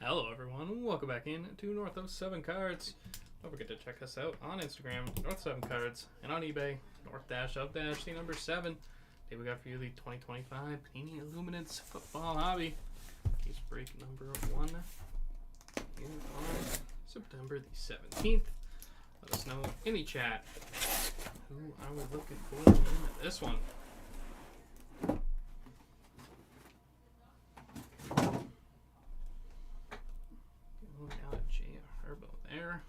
Hello everyone, welcome back in to North of 7 Cards. Don't forget to check us out on Instagram, North 7 Cards, and on eBay, North-of-the number 7. Today we got for you the 2025 Panini Luminance Football Hobby. Case break number 1 in on September the 17th. Let us know in the chat who are we looking for in this one. There.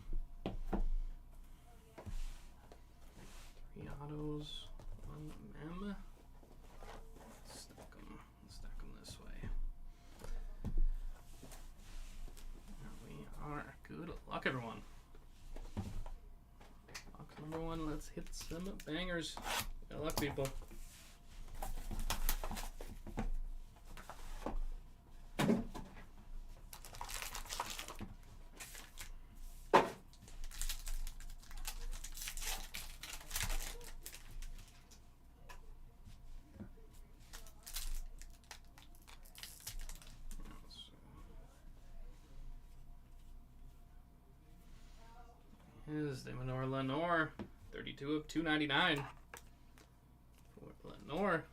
3 autos, 1 mem. Stack them this way. There we are. Good luck, everyone. Box number 1. Let's hit some bangers. Good luck, people. Is the Lenore, 32 of 299 for Lenore.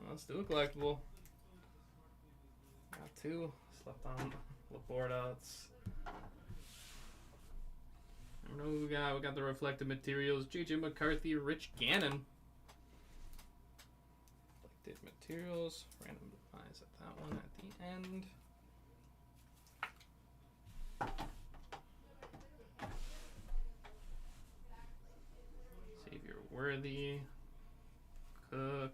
Let's do a collectible. Got 2 slept on Laporta. I don't know who we got. We got the reflective materials. JJ McCarthy, Rich Gannon. Reflective materials. Randomize at that one at the end. Worthy, Cook,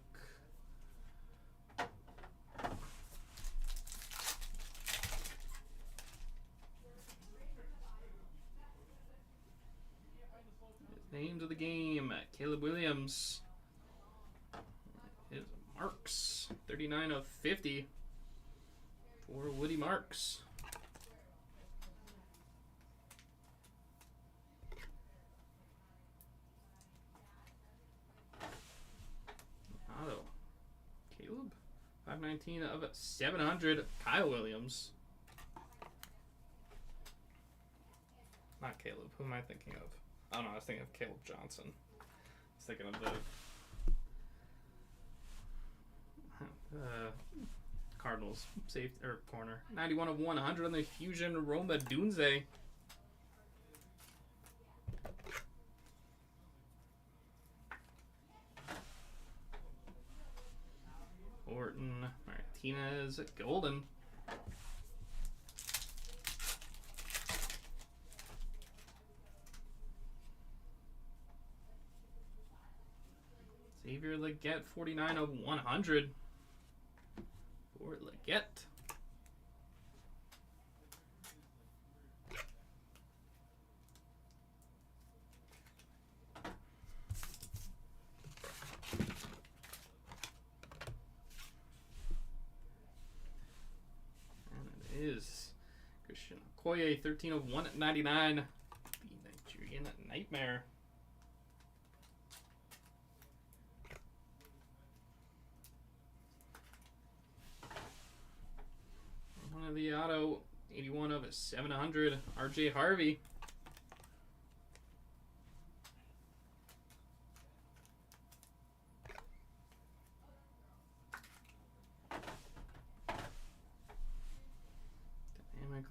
names of the game, Caleb Williams, his Marks, 39 of 50 for Woody Marks. Auto, Caleb, 519 of 700, Kyle Williams. Not Caleb, who am I thinking of? I don't know, I was thinking of Caleb Johnson. I was thinking of the Cardinals safety or corner. 91 of 100 on the Fusion Roma Dunze. Orton Martinez Golden. Xavier Leggett, 49 of 100 for Leggett. Is Christian Okoye, 13 of 199, the Nigerian Nightmare. One of the auto, 81 of 700, RJ Harvey.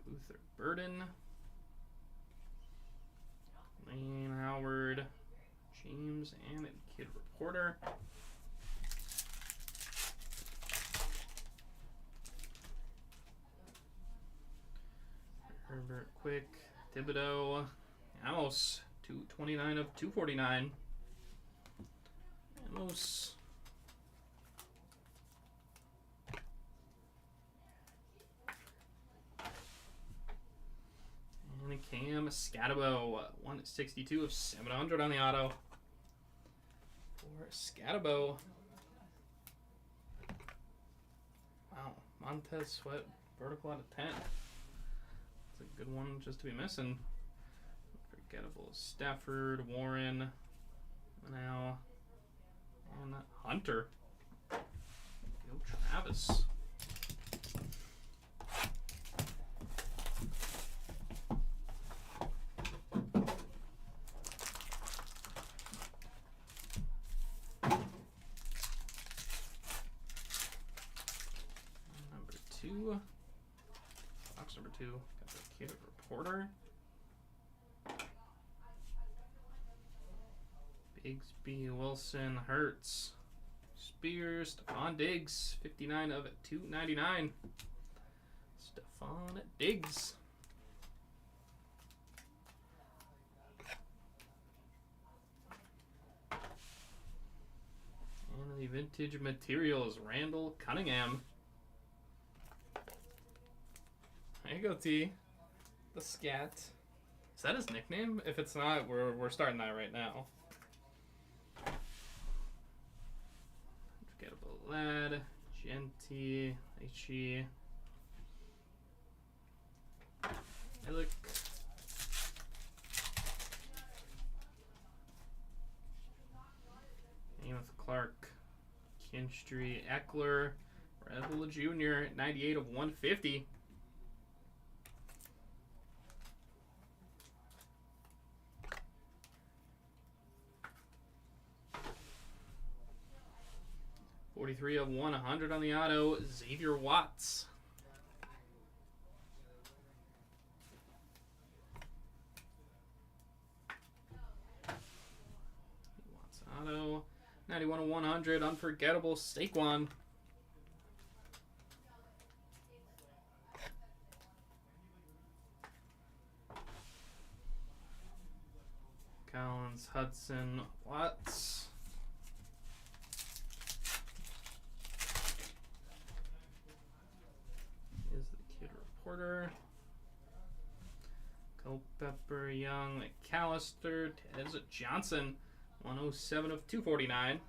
Luther Burden, Lane Howard, James and Kid Reporter. Herbert Quick, Thibodeau, Amos, 229 of 249. Amos. And Cam Scatabo, 162 of 700 on the auto for Scatabo. Wow, Montez Sweat, vertical out of 10. It's a good one just to be missing. Unforgettable Stafford, Warren, now, and Hunter. Yo, Travis. 2. Box number 2. Got the Kid Reporter. Bigsby, Wilson, Hurts, Spears, Stephon Diggs, 59 of 299. Stephon Diggs. And the vintage materials, Randall Cunningham. There you go, T. The Scat. Is that his nickname? If it's not, we're starting that right now. Unforgettable Lad, Genty, Aichi, Illick, Amos Clark, Kinstry, Eckler, Rebel Jr., 98 of 150. '43 of 100 on the auto, Xavier Watts. Watts auto, 91 of 100, unforgettable Saquon. Collins, Hudson, Watts. Is the Kid Reporter. Culpepper, Young, McAllister, Tez Johnson, 107 of 249.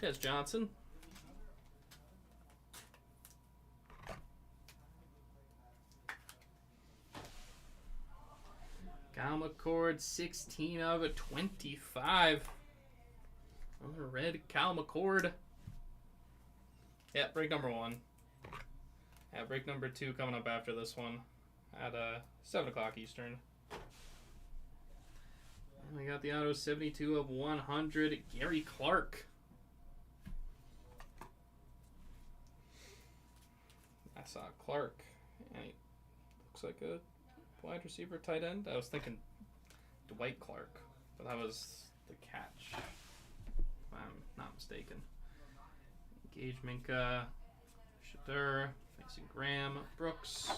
Tez Johnson. Kyle McCord, 16 of 25. Another red Kyle McCord. Yeah, break number 1. Yeah, break number 2 coming up after this one at 7 o'clock Eastern. And we got the auto 72 of 100, Gary Clark. I saw Clark, and he looks like a wide receiver, tight end. I was thinking Dwight Clark, but that was the catch, if I'm not mistaken. Gage Minka, Shadur, Mason Graham, Brooks.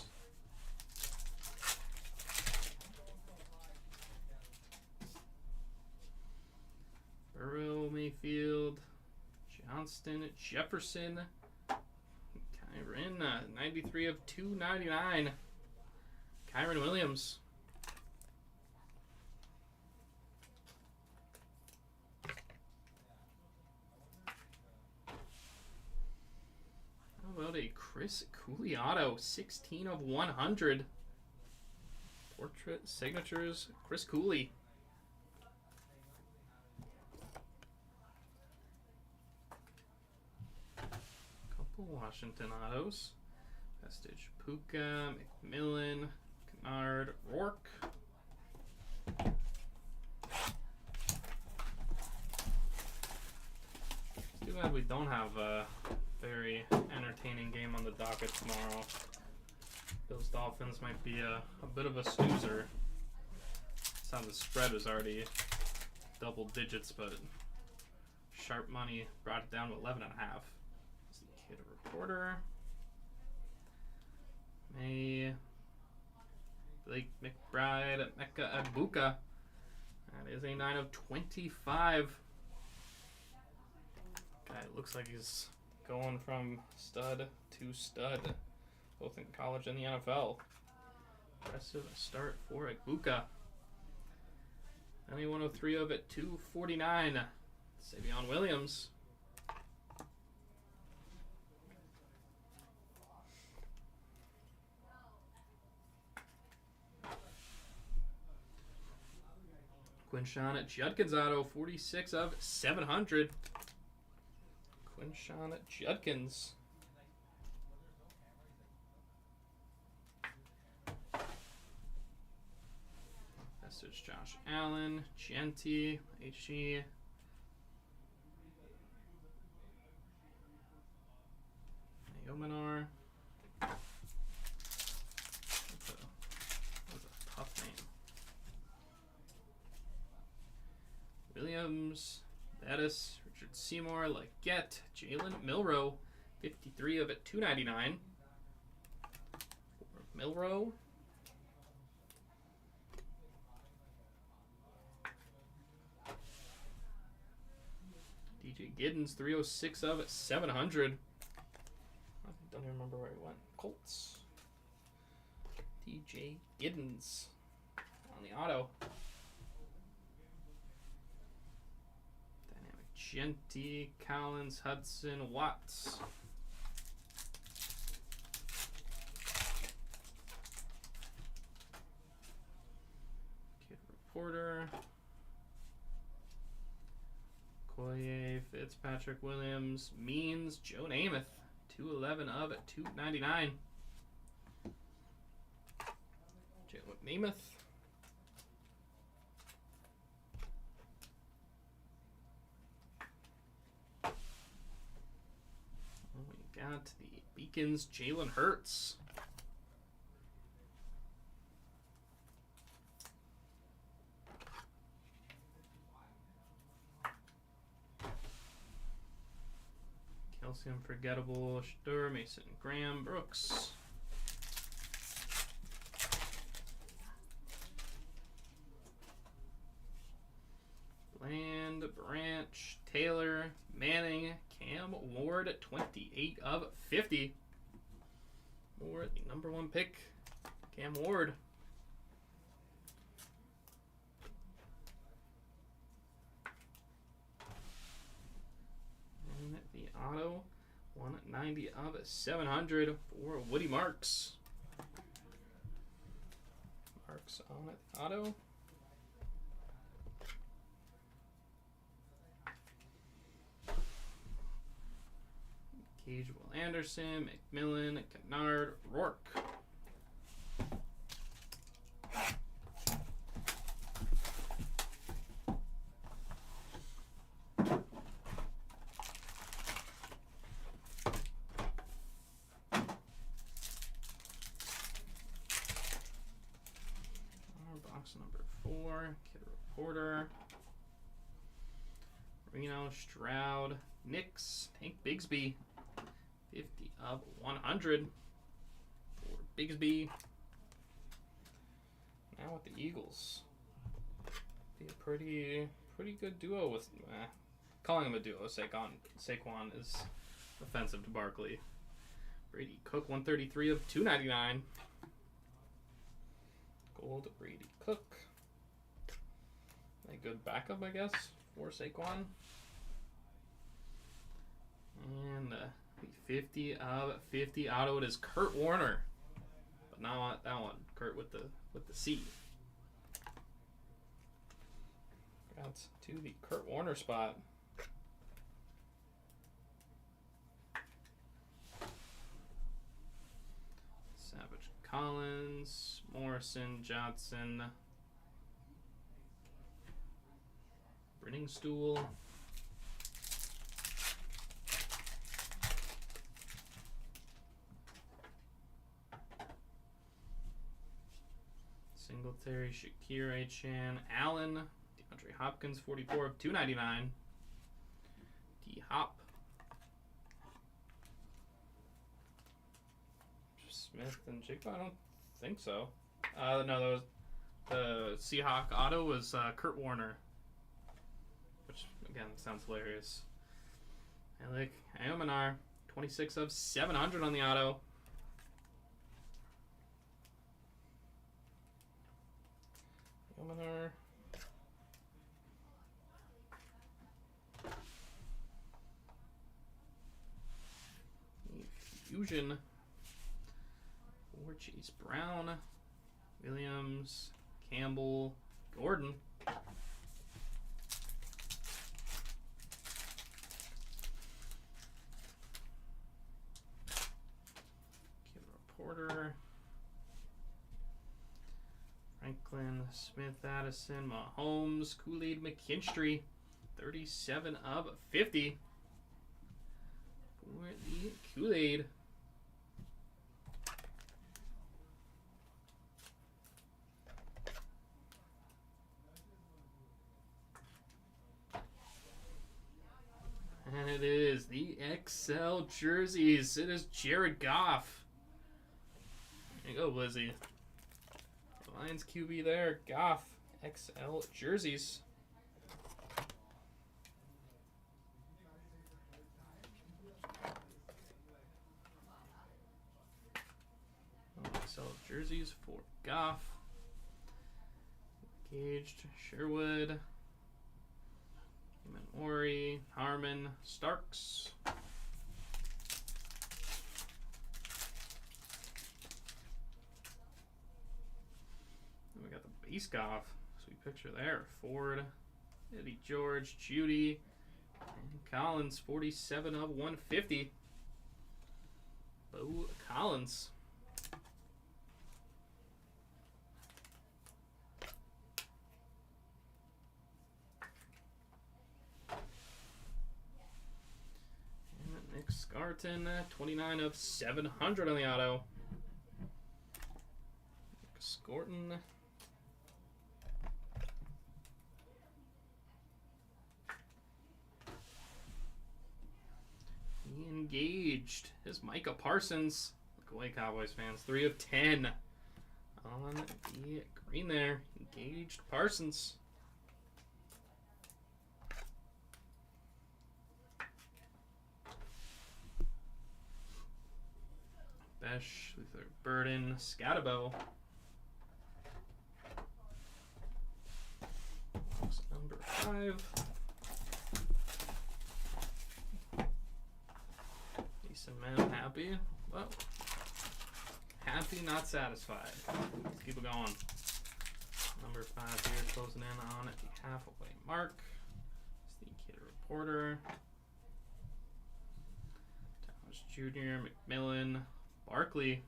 Burrow, Mayfield, Johnston, Jefferson, Kyron, 93 of 299. Kyron Williams. How about a Chris Cooley auto, 16 of 100. Portrait signatures, Chris Cooley. Couple Washington autos. Vestige, Puka, McMillan, Kennard, Rourke. Too bad we don't have a very entertaining game on the docket tomorrow. Bills Dolphins might be a bit of a snoozer. Saw the spread was already double digits, but sharp money brought it down to 11.5. It's the Kid Reporter. May, Blake McBride, Mecca Abuka. That is a 9 of 25. Guy looks like he's going from stud to stud, both in college and the NFL. Impressive start for Abuka. 103 of it, 249. Savion Williams. Quinshon Judkins auto, 46 of 700. Quinshon Judkins. Message Josh Allen, Genty, HG. Yomanar. Williams, Bettis, Richard Seymour, Leggett, Jalen Milroe, 53 of it, $2.99. For Milroe. DJ Giddens, 306 of it, 700. I don't even remember where he went. Colts. DJ Giddens on the auto. Dynamic Genti, Collins, Hudson, Watts. Kid Reporter. Collier, Fitzpatrick Williams, Means, Joe Namath, 211 of it, $2.99. Joe Namath. We got the Beacons, Jalen Hurts. Kelsey Unforgettable, Stur, Mason Graham, Brooks. Bland, Branch, Taylor, Manning, Cam Ward, 28 of 50. Ward, the number 1 pick, Cam Ward. And the auto, 190 of 700 for Woody Marks. Marks on it, auto. Cage Will Anderson, McMillan, Kennard, Rourke. Box number 4, Kid Reporter. Reno, Stroud, Nix, Tank Bigsby. 50 of 100 for Bigsby. Now with the Eagles. Be a pretty good duo with calling him a duo. Saquon is offensive to Barkley. Brady Cook, 133 of 299. Gold Brady Cook. A good backup, I guess, for Saquon. And 50 of 50 auto. It is Kurt Warner, but not that one. Kurt with the C. Congrats to the Kurt Warner spot. Savage Collins, Morrison, Johnson, Brenningstool. Singletary, Shakir, Chan, Allen, DeAndre Hopkins, 44 of 299. D-Hop. Smith and Jigba? I don't think so. No, that was the Seahawk auto was Kurt Warner, which again sounds hilarious. Alec Ayomanar, 26 of 700 on the auto. Ayomanar. Fusion. Or Chase Brown, Williams, Campbell, Gordon. Kid Reporter, Franklin, Smith, Addison, Mahomes, Kool-Aid, McKinstry, 37 of 50 for the Kool-Aid. And it is the XL jerseys. It is Jared Goff. There you go, Lizzie. Lions QB there. Goff. XL jerseys. XL jerseys for Goff. Caged. Sherwood. Ori, Harmon, Starks. Then we got the base Goff. Sweet picture there. Ford, Eddie George, Judy, and Collins, 47 of 150. Bo Collins. Scarton, 29 of 700 on the auto. Scorton. Engaged. Is Micah Parsons. Look away, Cowboys fans. 3 of 10 on the green there. Engaged Parsons. Besh, Luther Burden, Scatabo. Box number 5. Decent man, happy. Well, happy, not satisfied. Let's keep it going. Number 5 here, closing in on the halfway mark. It's the Kid Reporter. Thomas Jr., McMillan. Barkley,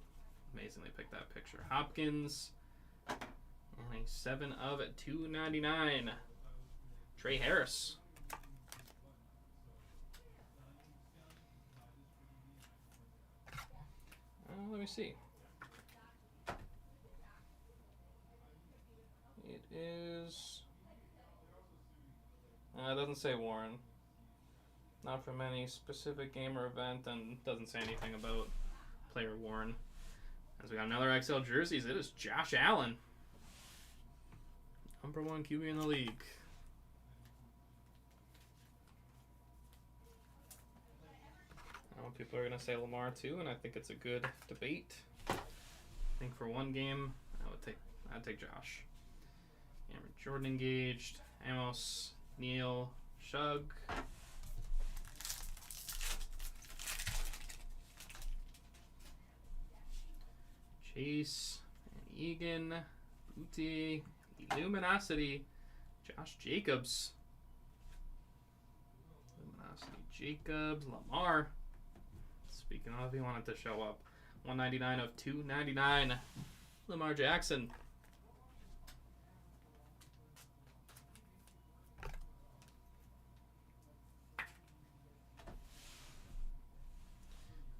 amazingly picked that picture. Hopkins, and a 7 of 299. Trey Harris. Let me see. It is. It doesn't say Warren. Not from any specific game or event, and doesn't say anything about player Warren. As we got another XL jerseys, it is Josh Allen. Number 1 QB in the league. I know people are going to say Lamar too, and I think it's a good debate. I think for one game, I'd take Josh. Cameron Jordan engaged. Amos, Neal, Shug. Chase, and Egan, Booty, Luminosity, Josh Jacobs. Luminosity Jacobs, Lamar. Speaking of, he wanted to show up. 199 of 299. Lamar Jackson.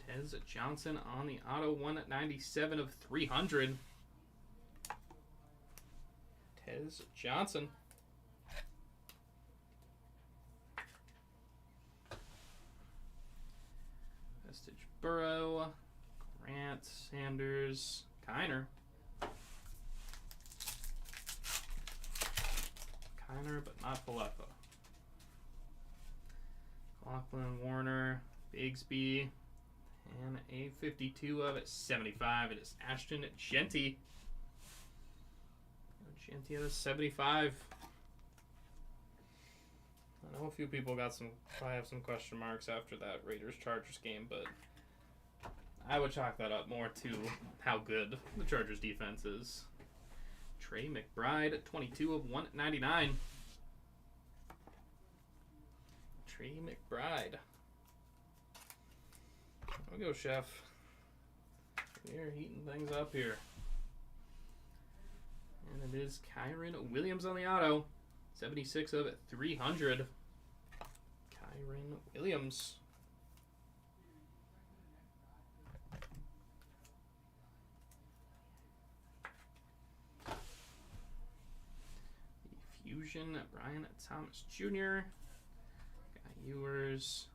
Tez Johnson on the auto, 197 of 300. Tez Johnson. Vestige Burrow, Grant, Sanders, Kiner. Kiner, but not Falefa. Coughlin, Warner, Bigsby. And a 52 of 75. It is Ashton Genty. Genty at a 75. I know a few people probably have some question marks after that Raiders-Chargers game, but I would chalk that up more to how good the Chargers defense is. Trey McBride, 22 of 199. Trey McBride. There we go, Chef. We're heating things up here. And it is Kyron Williams on the auto. 76 of 300. Kyron Williams. The Fusion, Brian Thomas Jr. Got Ewers,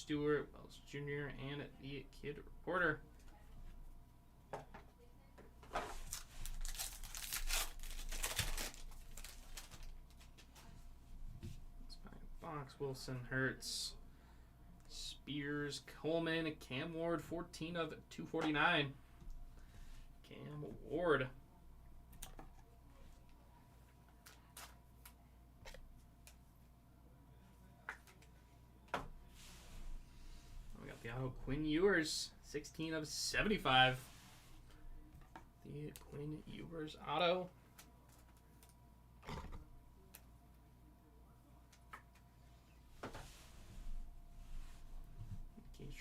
Stewart, Wells Jr., and the Kid Reporter. Box, Wilson, Hurts, Spears, Coleman, Cam Ward, 14 of 249. Cam Ward. We got the auto Quinn Ewers, 16 of 75. The Quinn Ewers auto.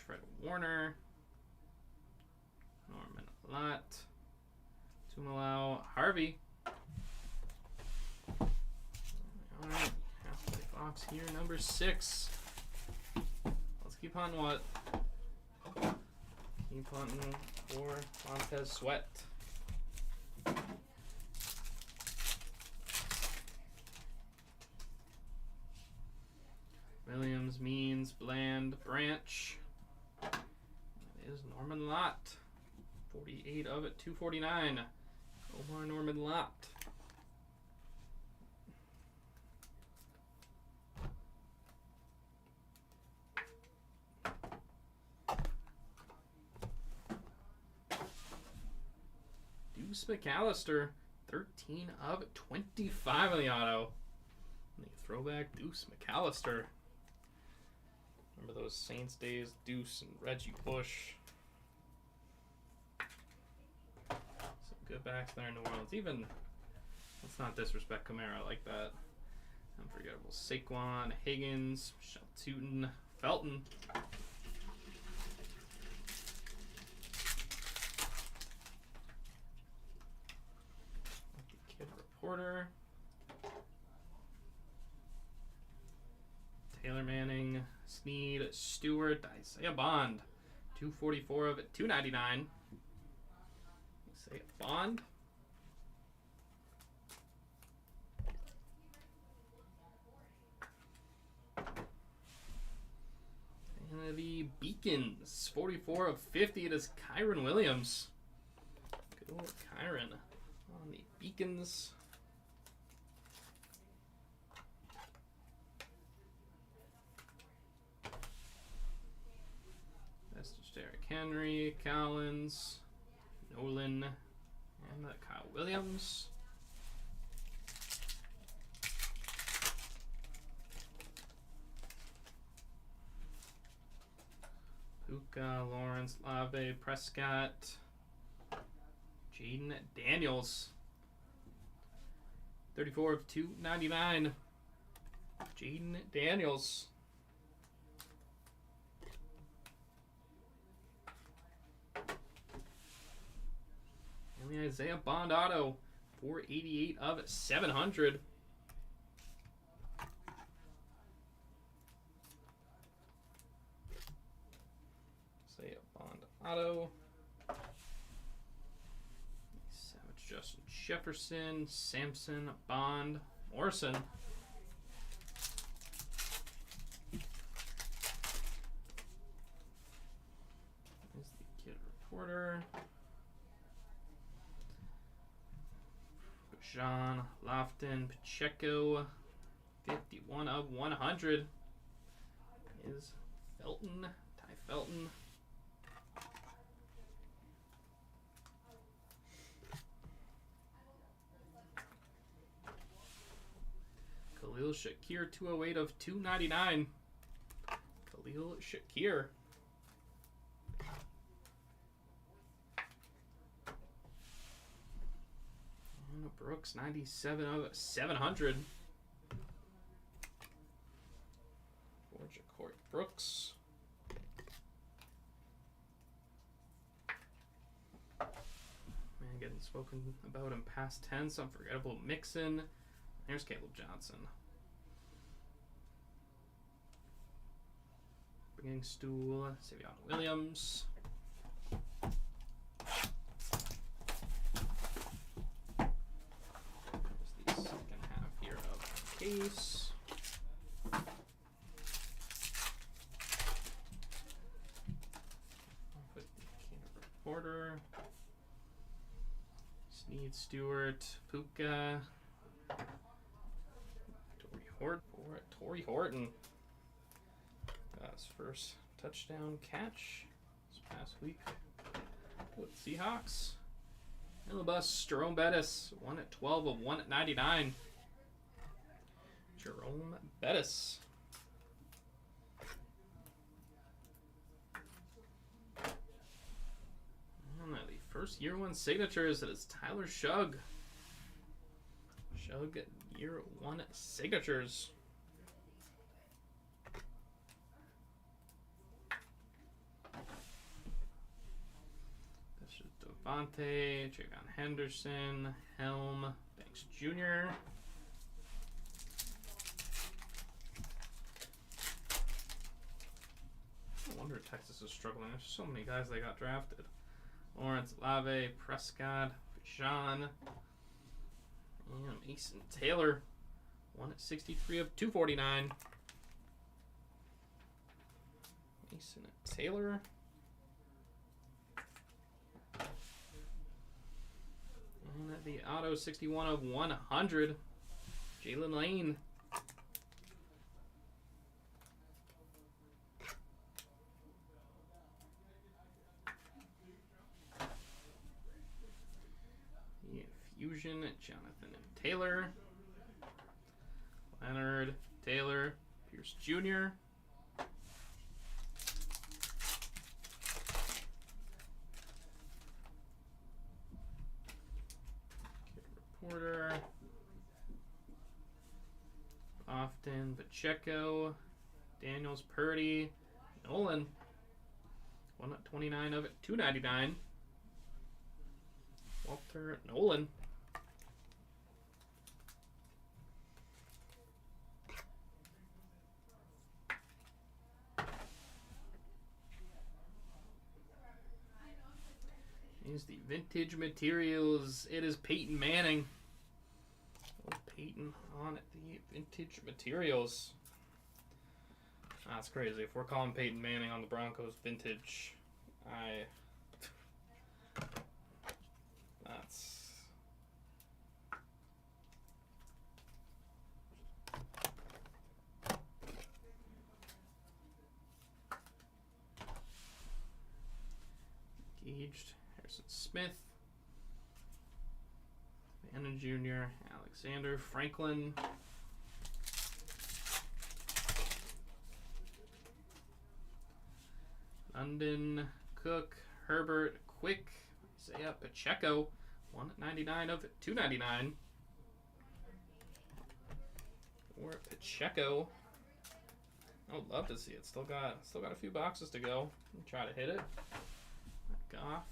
Fred Warner, Norman Lott, Tumalau, Harvey. All right, halfway box here, number 6. Let's keep hunting what? Keep hunting for Montez Sweat. Williams, Means, Bland, Branch. Is Norman Lott, 48 of it, 249. Omar Norman Lott. Deuce McAllister, 13 of 25 on the auto. And the throwback Deuce McAllister. Remember those Saints days, Deuce and Reggie Bush. Some good backs there in New Orleans. Even, let's not disrespect Kamara like that. Unforgettable Saquon, Higgins, Shelton, Felton. Kid Reporter. Taylor Manning, Snead, Stewart, Isaiah Bond, 244 of it, 299. Isaiah Bond. And the Beacons, 44 of 50. It is Kyron Williams. Good old Kyron on the Beacons. Derrick Henry, Collins, Nolan, and Kyle Williams. Puka, Lawrence, Lave, Prescott, Jaden Daniels, 34 of 299. Jaden Daniels. And the Isaiah Bond auto, 488 of 700. Isaiah Bond auto. Savage Justin Jefferson, Sampson, Bond, Morrison. There's the Kid Reporter. John Lofton, Pacheco, 51 of 100 is Felton, Ty Felton. Khalil Shakir, 208 of 299. Khalil Shakir. Brooks, 97 of 700. Georgia Court Brooks. Man, getting spoken about in past tense. Unforgettable Mixon. There's Caleb Johnson. Bringing Stool, Savion Williams. Case. Snead, Stewart, Puka. Torrey Horton. Got his first touchdown catch this past week with Seahawks. And the bus, Jerome Bettis, 1 at 12 of 1 at 99. Jerome Bettis. And the first year one signatures, that is Tyler Shug. Shug year one signatures. This is Devontae, Javon Henderson, Helm, Banks Jr. No wonder Texas is struggling. There's so many guys that got drafted. Lawrence, Lave, Prescott, Jean, and Mason Taylor. 1 at 63 of 249. Mason Taylor. And at the auto, 61 of 100. Jalen Lane. Fusion, Jonathan and Taylor. Leonard, Taylor, Pierce Jr. Reporter. Often, Pacheco, Daniels, Purdy, Nolan. 1 at 29 of it, 299. Walter Nolan. Here's the vintage materials. It is Peyton Manning. Oh, Peyton on the vintage materials. That's crazy. If we're calling Peyton Manning on the Broncos vintage, that's... Gauged. Harrison Smith, Vanna Jr., Alexander Franklin, London, Cook, Herbert, Quick, Isaiah Pacheco, 1 at 99 of 299. Or Pacheco. I would love to see it. Still got a few boxes to go. Try to hit it. Goff.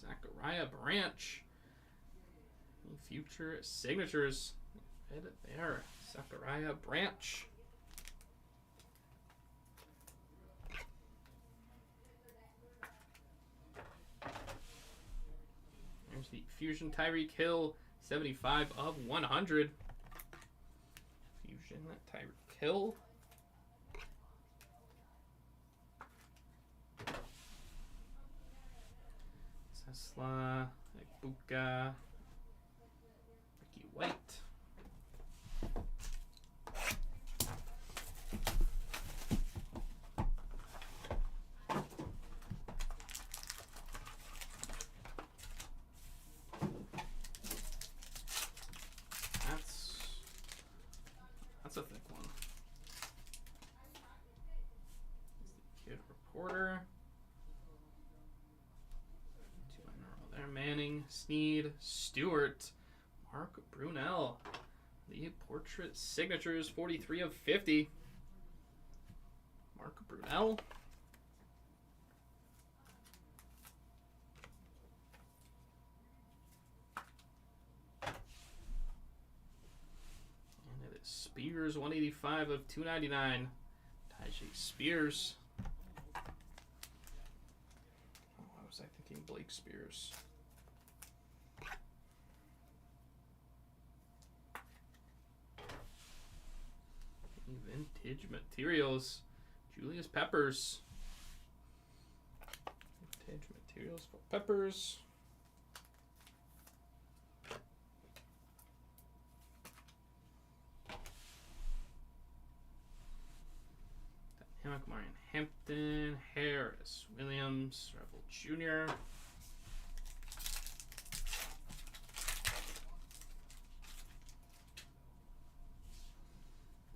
Zachariah Branch. Future signatures. Hit it there. Zachariah Branch. There's the Fusion Tyreek Hill. 75 of 100. Fusion Tyreek Hill. Tesla, Ibuka, Ricky White. That's a thick one. Kid Reporter. Manning, Snead, Stewart, Mark Brunell. The portrait signatures, 43 of 50. Mark Brunell. And it is Spears, 185 of 299. Tyjae Spears. Oh, why was I thinking Blake Spears? Vintage materials. Julius Peppers. Vintage materials for Peppers. Hammock, Marion Hampton, Harris, Williams, Rebel Jr.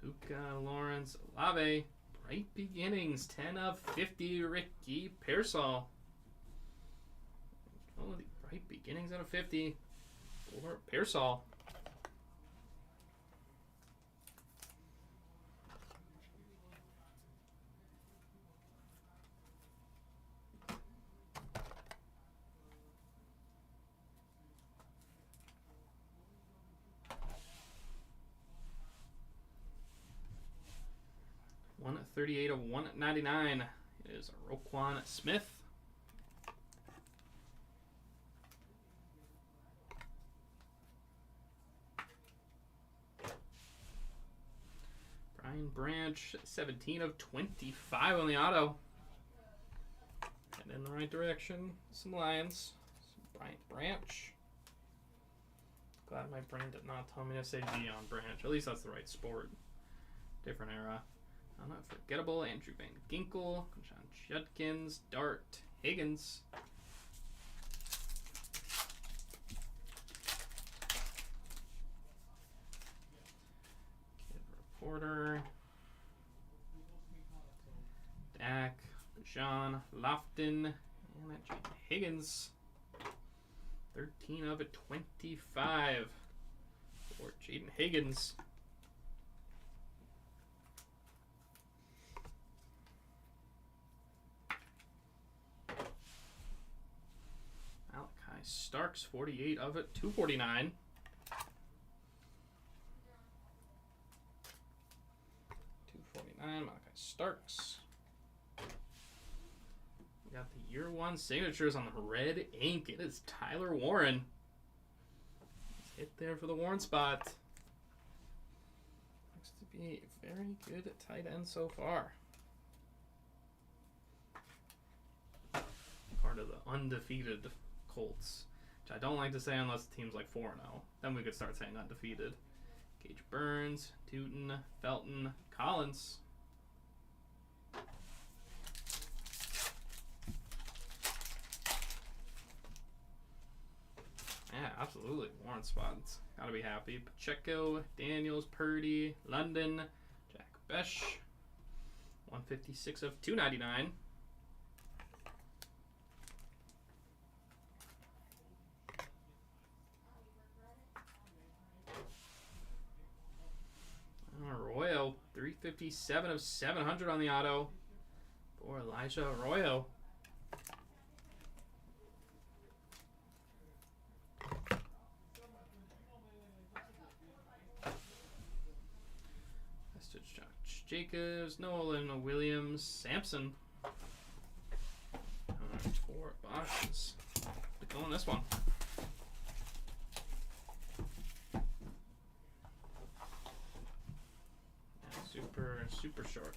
Luca, Lawrence, Olave, Bright Beginnings, 10 of 50, Ricky Pearsall. Oh, the Bright Beginnings out of 50 for Pearsall. $138 of $199 is Roquan Smith. Brian Branch, 17 of 25 on the auto. And in the right direction, some Lions. Some Brian Branch. Glad my brain did not tell me to say Dion Branch. At least that's the right sport. Different era. Unforgettable, Andrew Van Ginkel, John Judkins, Dart, Higgins. Kid Reporter. Dak, John Lofton, and Jaden Higgins. 13 of 25 for Jaden Higgins. Starks, 48 of 249. Malachi Starks. We got the year one signatures on the red ink. It is Tyler Warren. He's hit there for the Warren spot. Looks to be a very good tight end so far. Part of the undefeated Colts, which I don't like to say unless the team's like 4-0. Then we could start saying undefeated. Gage Burns, Tootin, Felton, Collins. Yeah, absolutely. Warren spots. Gotta be happy. Pacheco, Daniels, Purdy, London, Jack Besh. 156 of 299. Arroyo, 357 of 700 on the auto for Elijah Arroyo. Josh Jacobs, Nolan Williams, Sampson. Four boxes. Go on this one. Super short.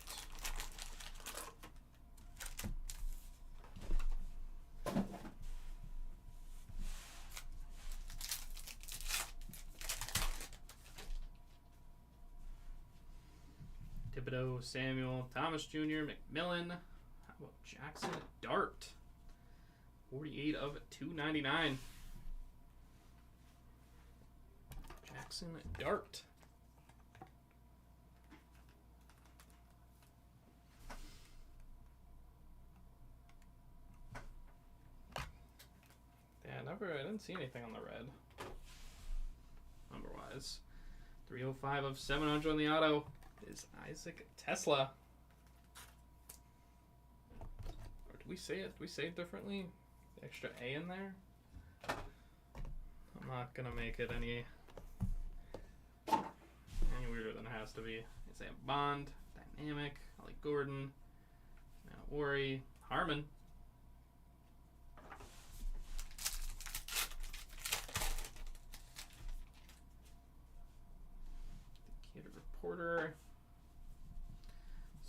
Thibodeau, Samuel, Thomas Jr., McMillan. How about Jackson Dart? 48 of 299. Jackson Dart. I didn't see anything on the red. Number-wise. 305 of 700 on the auto is Isaac Tesla. Or did we say it? Did we say it differently? The extra A in there? I'm not going to make it any weirder than it has to be. Isaiah Bond, Dynamic, Ollie Gordon, Manawari, Harmon. Porter,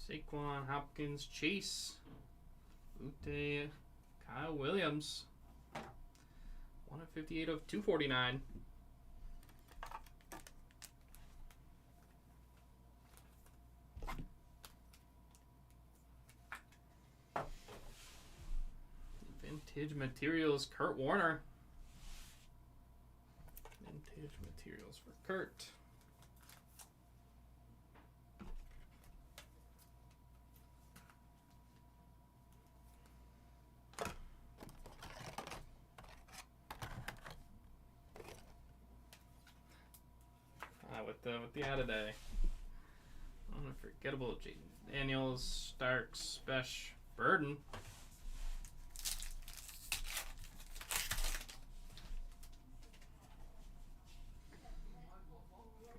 Saquon, Hopkins, Chase, Ute, Kyle Williams. 158 of 249. Vintage Materials, Kurt Warner. Vintage Materials for Kurt. With the added A. Unforgettable Jaden Daniels, Starks, Spesh, Burden.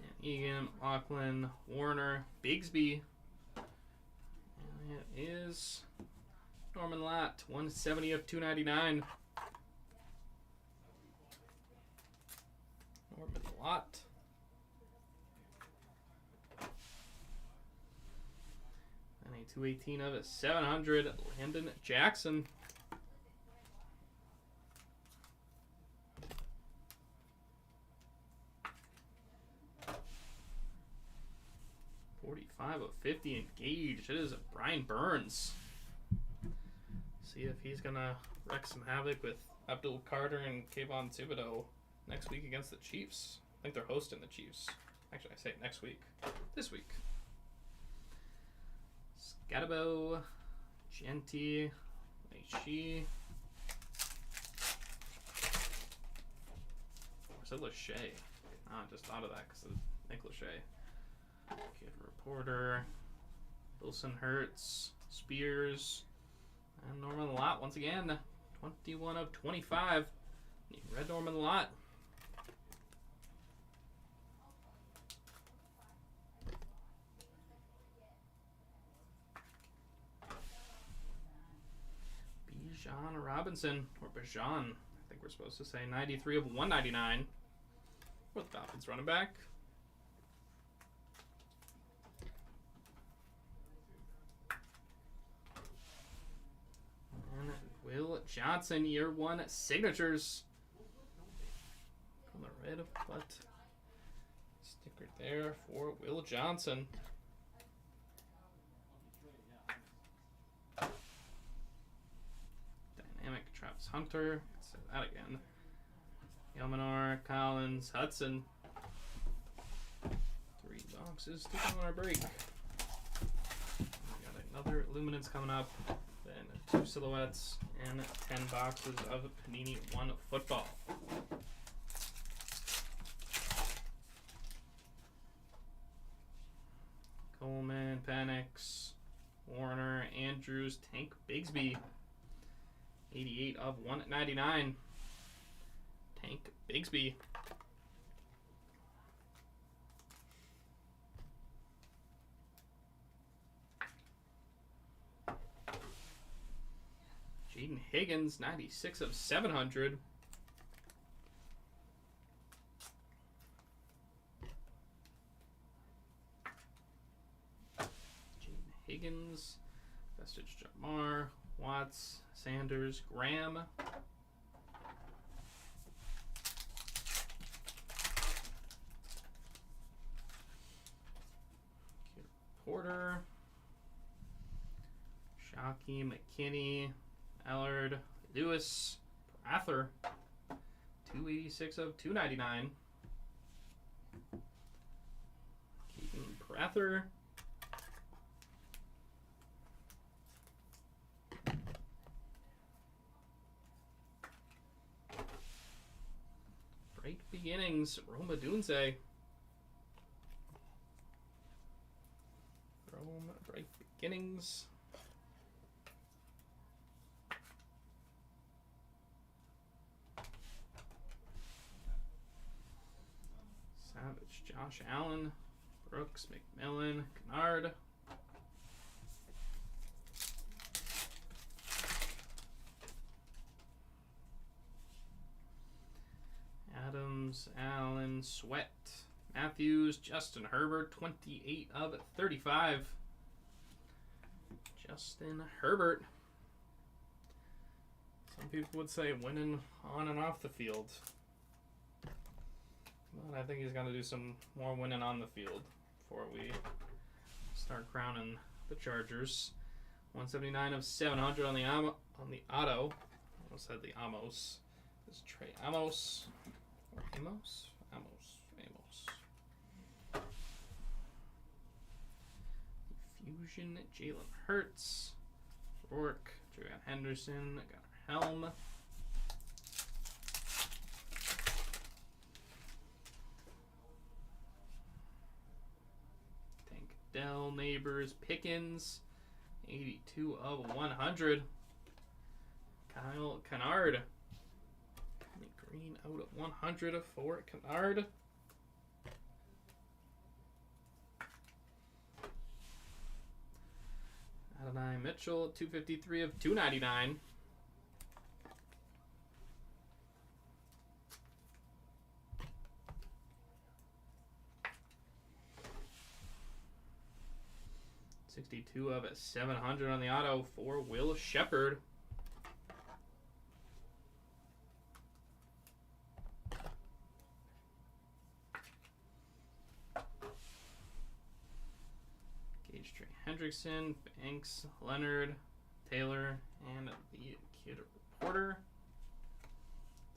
And Egan, Auckland, Warner, Bigsby. And it is Norman Lott, 170 of 299. Norman Lott. 218 of it, 700. Landon Jackson. $45 of 50 engaged. It is a Brian Burns. See if he's gonna wreak some havoc with Abdul Carter and Kayvon Thibodeau next week against the Chiefs. I think they're hosting the Chiefs. Actually, I say next week. This week. Scatabo, Genti, Lachey. Or is it Lachey? I just thought of that because of Nick Lachey. Kid Reporter, Wilson Hurts, Spears, and Norman Lott once again. 21 of 25. Red Norman Lott. Bijan Robinson, or Bijan, I think we're supposed to say, 93 of 199. With Dolphins running back. And Will Johnson, year 1 signatures. On the red, but sticker there for Will Johnson. Travis Hunter, let's say that again. Yelmanar, Collins, Hudson. 3 boxes to go on our break. We got another Luminance coming up, then 2 silhouettes, and 10 boxes of Panini 1 football. Coleman, Penix, Warner, Andrews, Tank Bigsby. 88 of 199. Tank Bigsby. Jaden Higgins, 96 of 700. Jaden Higgins, Vestige Jamar, Watts, Sanders, Graham. Porter, Shockey, McKinney, Allard, Lewis, Prather, 286 of 299. Keaton Prather. Great beginnings, Roma Dunze. Rome, bright beginnings. Savage, Josh Allen, Brooks, McMillan, Kennard. Adams, Allen, Sweat, Matthews, Justin Herbert, 28 of 35. Justin Herbert. Some people would say winning on and off the field. But I think he's going to do some more winning on the field before we start crowning the Chargers. 179 of 700 on the auto. almost said the Amos. This is Trey Amos. Or Amos? Amos. Fusion, Jalen Hurts. Rourke, Julian Henderson, got our Helm. Tank Dell, Neighbors, Pickens, 82 of 100. Kyle Kennard. Green out of 100 for Kennard. Adonai Mitchell, 253 of 299. $62 of 700 on the auto for Will Shepard. Hendrickson, Banks, Leonard, Taylor, and the Kid Reporter.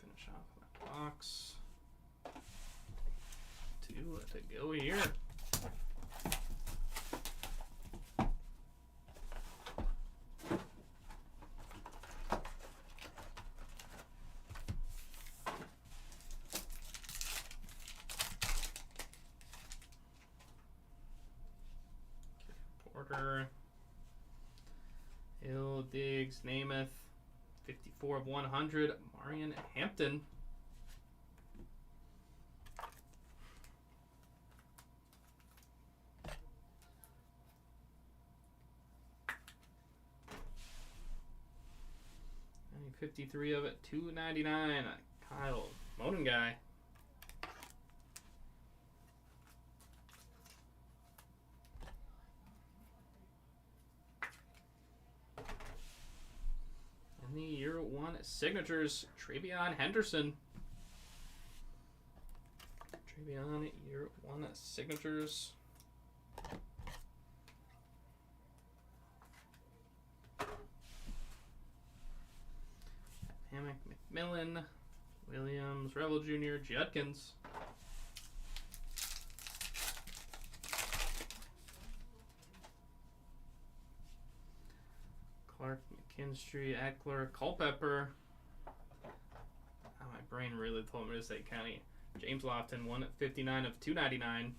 Finish off that box. 2 to go here. Hill, Diggs, Namath, 54 of 100. Marion Hampton. And 53 of it, 299. Kyle Moden guy. The year 1 signatures, Travion Henderson. Travion, year 1 signatures. Hammock, McMillan, Williams, Rebel Jr., Judkins. Clark, McKinstry, Eckler, Culpepper. Oh, my brain really told me to say County. James Lofton, 159 of 299.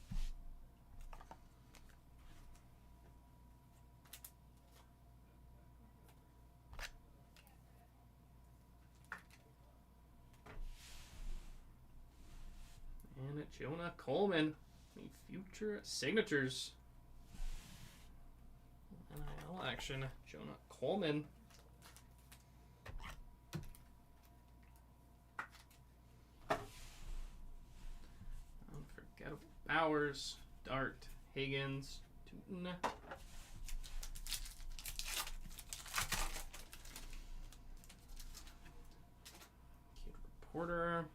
And Jonah Coleman, the future signatures. NIL action, Jonah Coleman. Unforgettable Bowers, Dart, Higgins, Tootin. Kid Reporter.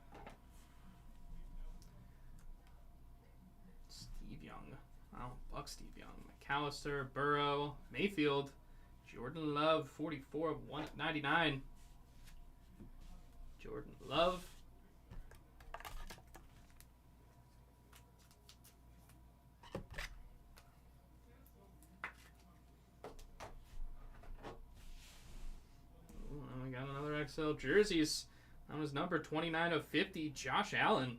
Steve Young. Oh, Buck Steve Young. McAllister, Burrow, Mayfield, Jordan Love, 44 of 199. Jordan Love. Ooh, and we got another XL jerseys. That was number 29 of 50, Josh Allen.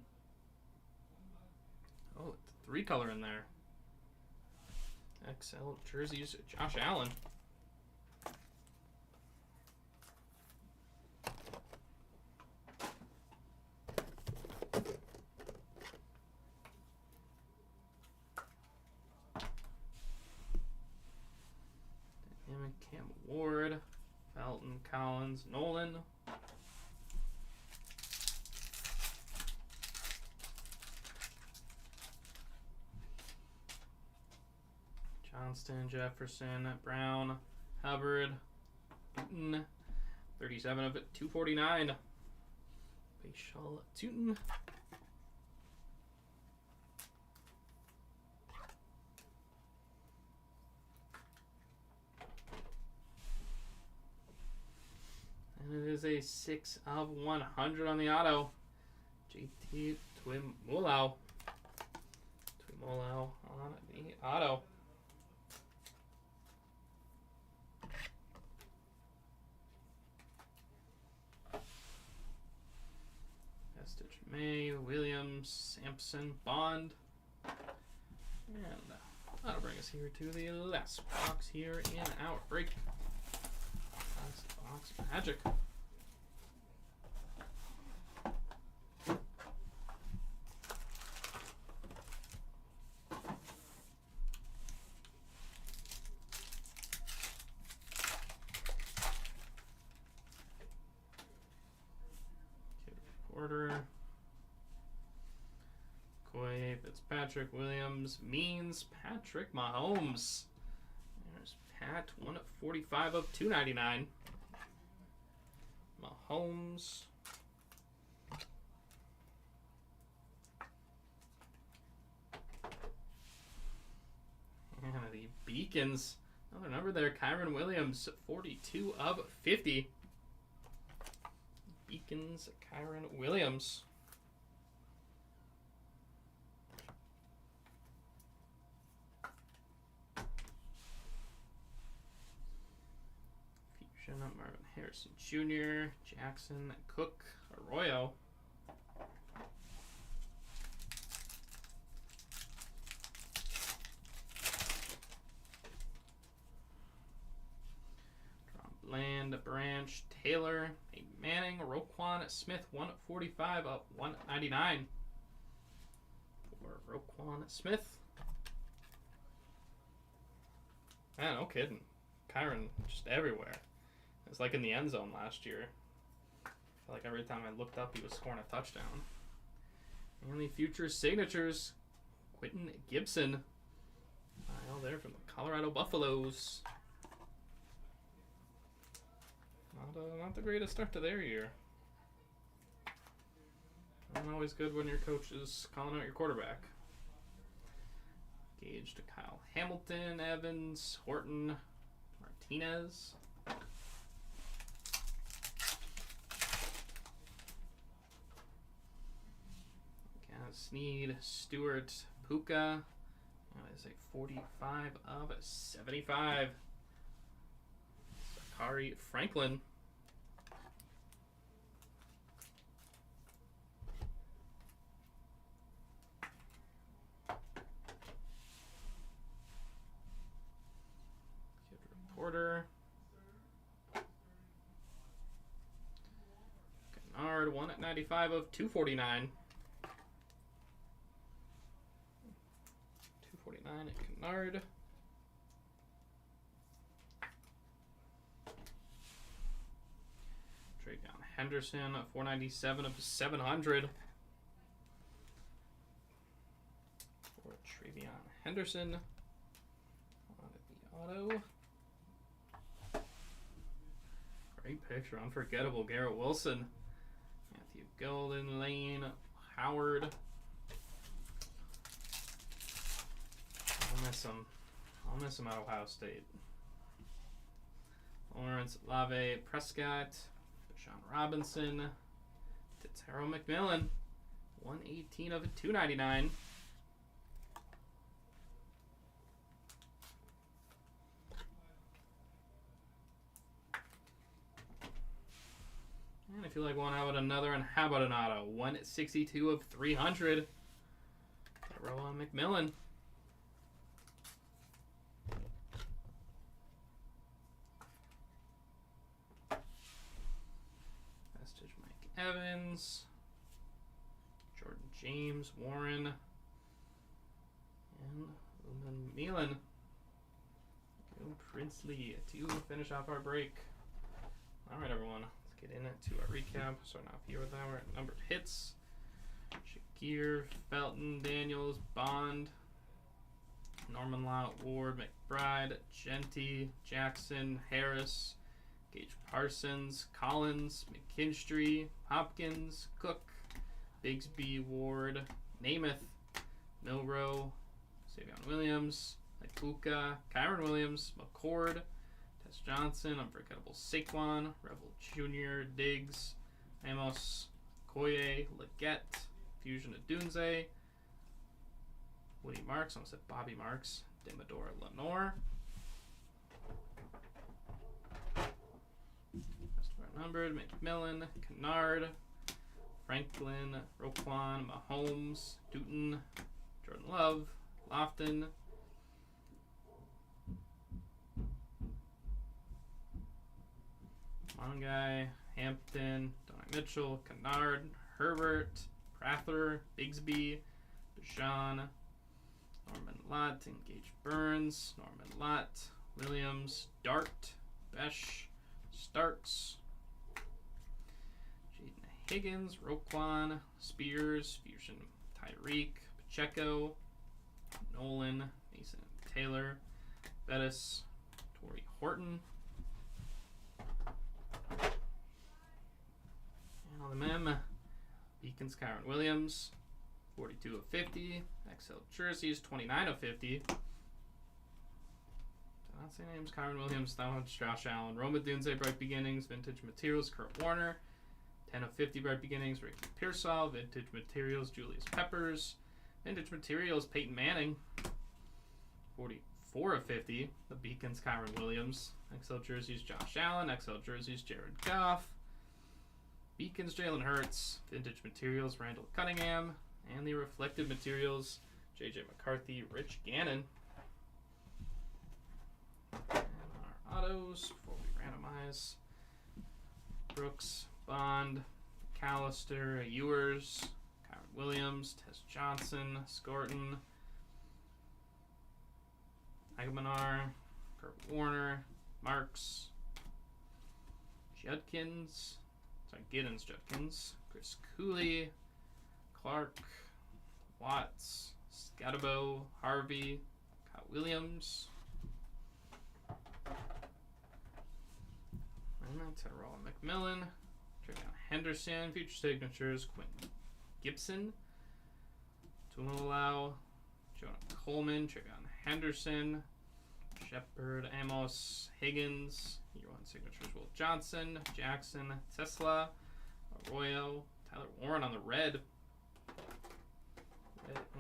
Oh, 3-color in there. XL jerseys, Josh Allen. Cam Ward, Felton, Collins, Nolan. Johnston, Jefferson, Brown, Hubbard, Tootin, 37 of it, 249. Bashal Tootin. And it is a 6 of 100 on the auto. JT Twimolau. Twimolau on the auto. Vestige May, Williams, Sampson, Bond. And that'll bring us here to the last box here in our break. Last box magic. Porter, Coy, Fitzpatrick, Williams, Means, Patrick Mahomes. There's Pat, 145 of 299. Mahomes. And the Beacons. Another number there, Kyron Williams, 42 of 50. Beacons, Kyron Williams. Fusion, Marvin Harrison Jr., Jackson, Cook, Arroyo. Land, Branch, Taylor, Manning, Roquan Smith, 145 up 199 for Roquan Smith. Man, no kidding. Kyron just everywhere. It's like in the end zone last year. I feel like every time I looked up, he was scoring a touchdown. And the future signatures, Quentin Gibson. All there from the Colorado Buffaloes. Not the greatest start to their year. Not always good when your coach is calling out your quarterback. Gage to Kyle Hamilton, Evans, Horton, Martinez. Sneed, Stewart, Puka. That is a 45 of 75. Sakari Franklin. Porter. Kennard, 1 at 95 of 249. 249 at Kennard. Travion Henderson, 497 of 700. For Travion Henderson on the auto. Great picture, unforgettable. Garrett Wilson, Matthew Golden, Lane, Howard. I'll miss him at Ohio State. Lawrence, Lave, Prescott, Deshaun Robinson, Tetero McMillan, 118 of 299. And if you like one, how about another? And how about an auto? 162 of 300. Tetero McMillan. Evans, Jordan James, Warren, and Milan. Princely to finish off our break. All right, everyone, let's get into our recap. Starting off here with our numbered hits. Shakir, Felton, Daniels, Bond, Norman Law, Ward, McBride, Genty, Jackson, Harris, Gage Parsons, Collins, McKinstry, Hopkins, Cook, Bigsby, Ward, Namath, Milrow, Savion Williams, Ipuka, Kyron Williams, McCord, Tess Johnson, Unforgettable Saquon, Rebel Jr., Diggs, Amos, Koye, Leggett, Fusion of Dunze, Woody Marks, I almost said Bobby Marks, Demador Lenore. Rest of our numbered, McMillan, Kennard, Franklin, Roquan, Mahomes, Dutton, Jordan Love, Lofton, Mongai, Hampton, Donnie Mitchell, Kennard, Herbert, Prather, Bigsby, Deshaun, Norman Lott, Engage Burns, Norman Lott, Williams, Dart, Besh, Starks, Jaden Higgins, Roquan, Spears, Fusion, Tyreek, Pacheco, Nolan, Mason Taylor, Bettis, Torrey Horton. And on the mem, Beacons, Kyron Williams, 42 of 50. XL jerseys, 29 of 50. Did I not say names? Kyron Williams, that one's Josh Allen. Roma Dunze, Bright Beginnings. Vintage Materials, Kurt Warner. 10 of 50, Bright Beginnings. Ricky Pearsall. Vintage Materials, Julius Peppers. Vintage Materials, Peyton Manning. 44 of 50. The Beacons, Kyron Williams. XL jerseys, Josh Allen. XL jerseys, Jared Goff. Beacons, Jalen Hurts. Vintage Materials, Randall Cunningham. And the Reflected Materials, J.J. McCarthy, Rich Gannon. And our autos, before we randomize, Brooks, Bond, McAllister, Ewers, Kyron Williams, Tess Johnson, Scorton, Agamanar, Kurt Warner, Marks, Giddens, Chris Cooley, Clark, Watts, Scatabo, Harvey, Kyle Williams, Tyrell McMillan, Trevion Henderson, future signatures, Quentin Gibson, Tumalau, Jonah Coleman, Trevion Henderson, Shepard, Amos, Higgins, year one signatures, Will Johnson, Jackson, Tesla, Arroyo, Tyler Warren on the red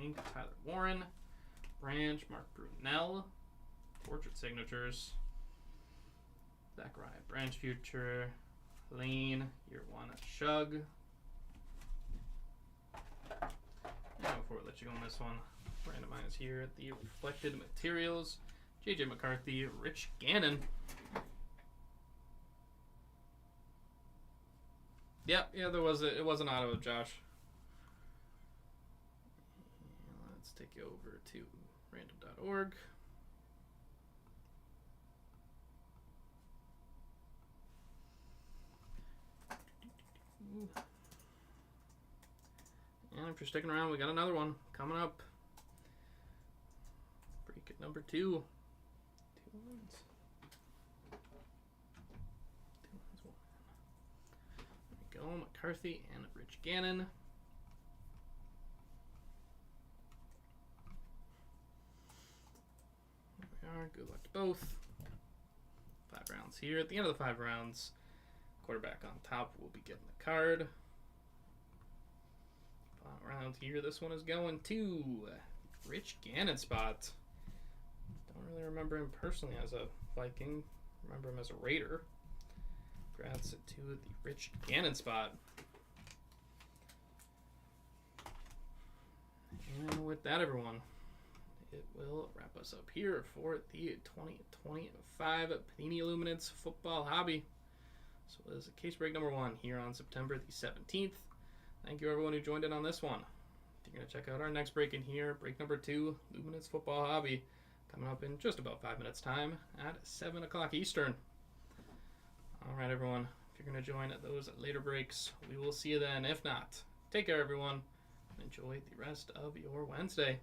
ink, Tyler Warren, Branch, Mark Brunell, portrait signatures, Zachariah Branch future, Lane, year one Shug. And before we let you go on this one, randomize here at the Reflected Materials, J.J. McCarthy, Rich Gannon. Yeah, it was an auto of Josh. Let's take you over to random.org. And if you're sticking around, we got another one coming up. Break at number 2. 2 ones. 2 ones, 1. There we go, McCarthy and Rich Gannon. There we are. Good luck to both. 5 rounds here. At the end of the 5 rounds, quarterback on top will be getting the card. Round here, this one is going to Rich Gannon spot. Don't really remember him personally as a Viking. Remember him as a Raider. Congrats to the Rich Gannon spot. And with that, everyone, it will wrap us up here for the 2025 Panini Luminance Football Hobby. So this is case break number 1 here on September the 17th. Thank you, everyone who joined in on this one. If you're going to check out our next break in here, break number 2, Luminance Football Hobby, coming up in just about 5 minutes' time at 7 o'clock Eastern. All right, everyone. If you're going to join at those later breaks, we will see you then. If not, take care, everyone. Enjoy the rest of your Wednesday.